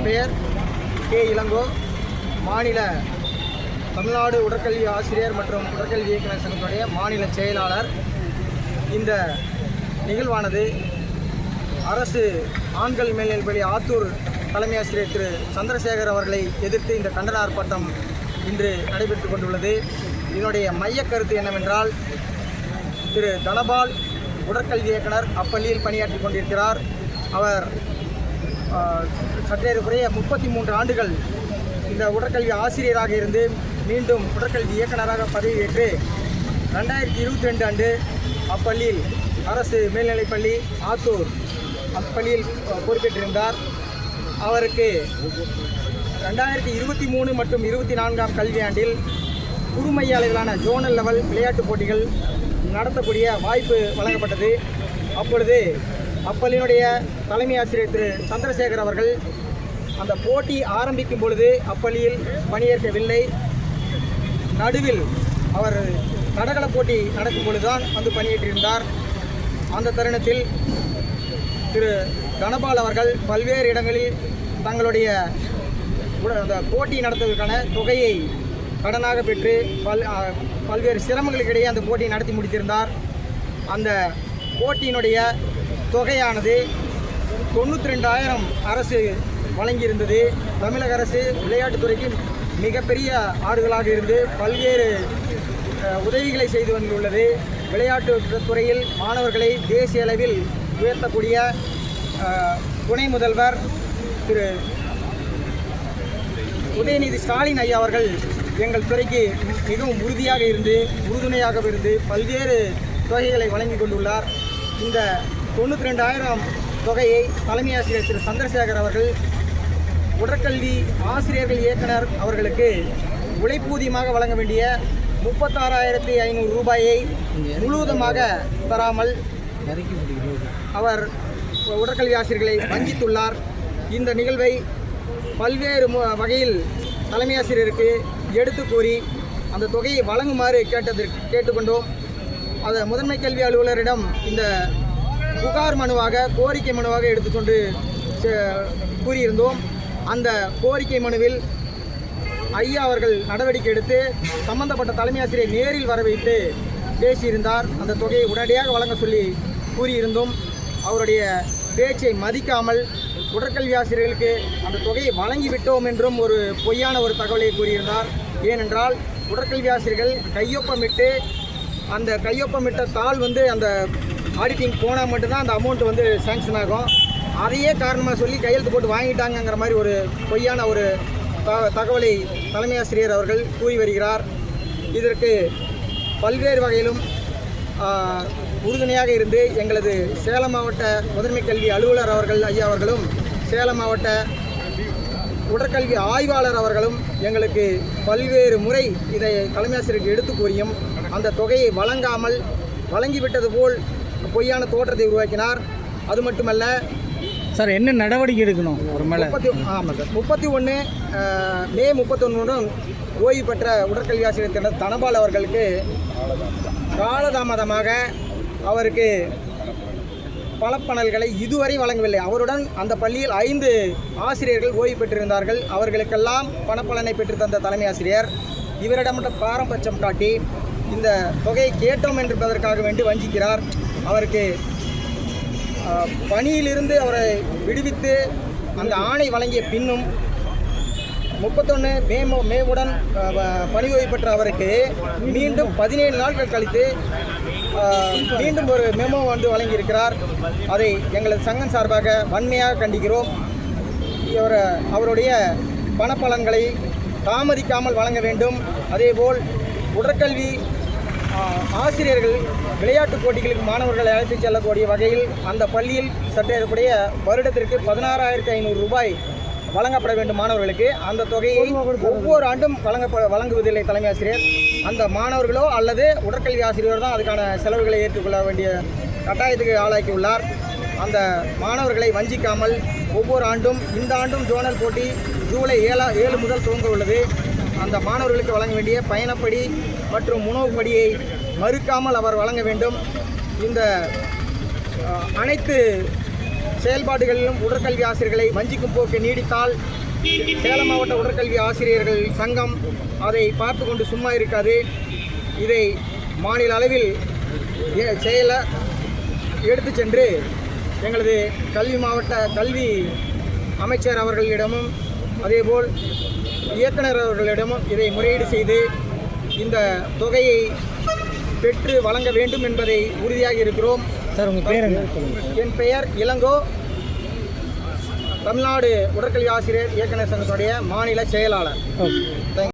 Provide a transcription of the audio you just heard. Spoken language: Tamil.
பெயர் கே. இளங்கோ, மாநில தமிழ்நாடு உடற்கல்வி ஆசிரியர் மற்றும் உடற்கல்வி இயக்குனர் சங்கத்துடைய மாநில செயலாளர். இந்த நிகழ்வானது அரசு ஆண்கள் மேல்நிலைப்பள்ளி ஆத்தூர் தலைமை ஆசிரியர் திரு சந்திரசேகர் அவர்களை எதிர்த்து இந்த கண்டன ஆர்ப்பாட்டம் இன்று நடைபெற்று கொண்டுள்ளது. இதனுடைய மைய கருத்து என்னவென்றால், திரு தனபால் உடற்கல்வி இயக்குனர் அப்பள்ளியில் பணியாற்றி கொண்டிருக்கிறார். அவர் சற்றேறக்குறைய 33 ஆண்டுகள் இந்த உடற்கல்வி ஆசிரியராக இருந்து மீண்டும் உடற்கல்வி இயக்குநராக பதவியேற்று 2022 ஆண்டு அப்பள்ளியில் அரசு மேல்நிலைப்பள்ளி ஆத்தூர் அப்பள்ளியில் பொறுப்பேற்றிருந்தார். அவருக்கு 2023 மற்றும் 24ஆம் கல்வியாண்டில் குறுமைய அளவிலான ஜோனல் லெவல் விளையாட்டுப் போட்டிகள் நடத்தக்கூடிய வாய்ப்பு வழங்கப்பட்டது. அப்பொழுது அப்பள்ளியினுடைய தலைமை ஆசிரியர் திரு சந்திரசேகர் அவர்கள் அந்த போட்டி ஆரம்பிக்கும் பொழுது அப்பள்ளியில் பணியேற்கவில்லை. நடுவில் அவர் தடகள போட்டி நடக்கும் பொழுதுதான் வந்து பணியேற்றிருந்தார். அந்த தருணத்தில் திரு தனபால் அவர்கள் பல்வேறு இடங்களில் தங்களுடைய அந்த போட்டி நடத்துவதற்கான தொகையை கடனாக பெற்று பல்வேறு சிரமங்களுக்கிடையே அந்த போட்டியை நடத்தி முடித்திருந்தார். அந்த போட்டியினுடைய தொகையானது 92,000 அரசு வழங்கியிருந்தது. தமிழக அரசு விளையாட்டுத்துறைக்கு மிகப்பெரிய ஆடுகளாக இருந்து பல்வேறு உதவிகளை செய்து வந்துள்ளது. விளையாட்டு துறையில் மாணவர்களை தேசிய அளவில் உயர்த்தக்கூடிய துணை முதல்வர் திரு உதயநிதி ஸ்டாலின் ஐயா அவர்கள் எங்கள் துறைக்கு மிகவும் உறுதியாக இருந்து உறுதுணையாக இருந்து பல்வேறு தொகைகளை வழங்கி கொண்டுள்ளார். இந்த 92,000 தொகையை தலைமை ஆசிரியர் திரு சந்திரசேகர் அவர்கள் உடற்கல்வி ஆசிரியர்கள் இயக்குனர் அவர்களுக்கு உழைப்பூதியமாக வழங்க வேண்டிய 36,500 ரூபாயை முழுவதுமாக தராமல் அவர் உடற்கல்வி ஆசிரியர்களை வஞ்சித்துள்ளார். இந்த நிகழ்வை பல்வேறு வகையில் தலைமை ஆசிரியருக்கு எடுத்து கூறி அந்த தொகையை வழங்குமாறு கேட்டுக்கொண்டோம். அதை முதன்மை கல்வி அலுவலரிடம் இந்த புகார் மனுவாக கோரிக்கை மனுவாக எடுத்துக்கொண்டு கூறியிருந்தோம். அந்த கோரிக்கை மனுவில் ஐயா அவர்கள் நடவடிக்கை எடுத்து சம்பந்தப்பட்ட தலைமை ஆசிரியர் நேரில் வர வைத்து பேசியிருந்தார். அந்த தொகையை உடனடியாக வழங்க சொல்லி கூறியிருந்தோம். அவருடைய பேச்சை மதிக்காமல் உடற்கல்வி ஆசிரியர்களுக்கு அந்த தொகையை வழங்கிவிட்டோம் என்றும் ஒரு பொய்யான ஒரு தகவலை கூறியிருந்தார். ஏனென்றால் உடற்கல்வி ஆசிரியர்கள் கையொப்பமிட்டு அந்த கையொப்பமிட்ட தாள் அந்த ஆடிட்டிங் போனால் மட்டும்தான் அந்த அமௌண்ட் சேங்ஷன் ஆகும். அதையே காரணமாக சொல்லி கையெழுத்து போட்டு வாங்கிட்டாங்கங்கிற மாதிரி ஒரு பொய்யான ஒரு தகவலை தலைமை ஆசிரியர் அவர்கள் கூறி வருகிறார். இதற்கு பல்வேறு வகையிலும் உறுதுணையாக இருந்து எங்களது சேலம் மாவட்ட முதன்மை கல்வி அலுவலர் அவர்கள் ஐயா அவர்களும் சேலம் மாவட்ட உடற்கல்வி ஆய்வாளர் அவர்களும் எங்களுக்கு பல்வேறு முறை இதை தலைமை ஆசிரியருக்கு எடுத்து கூறியும் அந்த தொகையை வழங்காமல் வழங்கிவிட்டது போல் பொய்யான தோற்றத்தை உருவாக்கினார். அது மட்டுமல்ல சார், என்ன நடவடிக்கை எடுக்கணும் ஒரு மேலே? ஆமாம் சார், 31 மே 31 ஓய்வு பெற்ற உடற்கல்வி ஆசிரியர் தனபால் அவர்களுக்கு காலதாமதமாக அவருக்கு பணப்பணல்களை இதுவரை வழங்கவில்லை. அவருடன் அந்த பள்ளியில் 5 ஆசிரியர்கள் ஓய்வு பெற்றிருந்தார்கள். அவர்களுக்கெல்லாம் பணப்பலனை பெற்று தந்த தலைமை ஆசிரியர் இவரிடம் பாரபட்சம் காட்டி இந்த தொகையை கேட்டோம் என்பதற்காக வேண்டி வஞ்சிக்கிறார். அவருக்கு பணியிலிருந்து அவரை விடுவித்து அந்த ஆணை வழங்கிய பின்னும் 31 மேவுடன் பணி ஓய்வு பெற்ற அவருக்கு மீண்டும் 17 நாட்கள் கழித்து மீண்டும் ஒரு மெமோ வழங்கியிருக்கிறார். அதை எங்களது சங்கம் சார்பாக வன்மையாக கண்டிக்கிறோம். அவருடைய பணப்பலன்களை தாமதிக்காமல் வழங்க வேண்டும். அதேபோல் உடற்கல்வி ஆசிரியர்கள் விளையாட்டுப் போட்டிகளுக்கு மாணவர்களை அழைத்துச் செல்லக்கூடிய வகையில் அந்த பள்ளியில் சற்றேறக்கூடிய வருடத்திற்கு 16,500 ரூபாய் வழங்கப்பட வேண்டும் மாணவர்களுக்கு. அந்த தொகையை ஒவ்வொரு ஆண்டும் வழங்குவதில்லை தலைமை ஆசிரியர். அந்த மாணவர்களோ அல்லது உடற்கல்வி ஆசிரியர் தான் அதுக்கான செலவுகளை ஏற்றுக்கொள்ள வேண்டிய கட்டாயத்துக்கு ஆளாக்கியுள்ளார். அந்த மாணவர்களை வஞ்சிக்காமல் ஒவ்வொரு ஆண்டும் இந்த ஆண்டும் ஜோனல் போட்டி ஜூலை 7 முதல் துவங்க உள்ளது. அந்த மாணவர்களுக்கு வழங்க வேண்டிய பயணப்படி மற்றும் உணவுப்படியை மறுக்காமல் அவர் வழங்க வேண்டும். இந்த அனைத்து செயல்பாடுகளிலும் உடற்கல்வி ஆசிரியர்களை வஞ்சிக்கும் போக்கு நீடித்தால் சேலம் மாவட்ட உடற்கல்வி ஆசிரியர்கள் சங்கம் அதை பார்த்து கொண்டு சும்மா இருக்காது. இதை மாநில அளவில் செயல எடுத்து சென்று எங்களது கல்வி அமைச்சர் அவர்களிடமும் அதேபோல் இயக்குனர் அவர்களிடமும் இதை முறையீடு செய்து இந்த தொகையை பெற்று வழங்க வேண்டும் என்பதை உறுதியாக இருக்கிறோம். சார் உங்கள் பேர் என்ன? என் பெயர் இளங்கோ, தமிழ்நாடு உடற்கல்வி ஆசிரியர் இயக்குனர் சங்கத்துடைய மாநில செயலாளர். ஓகே.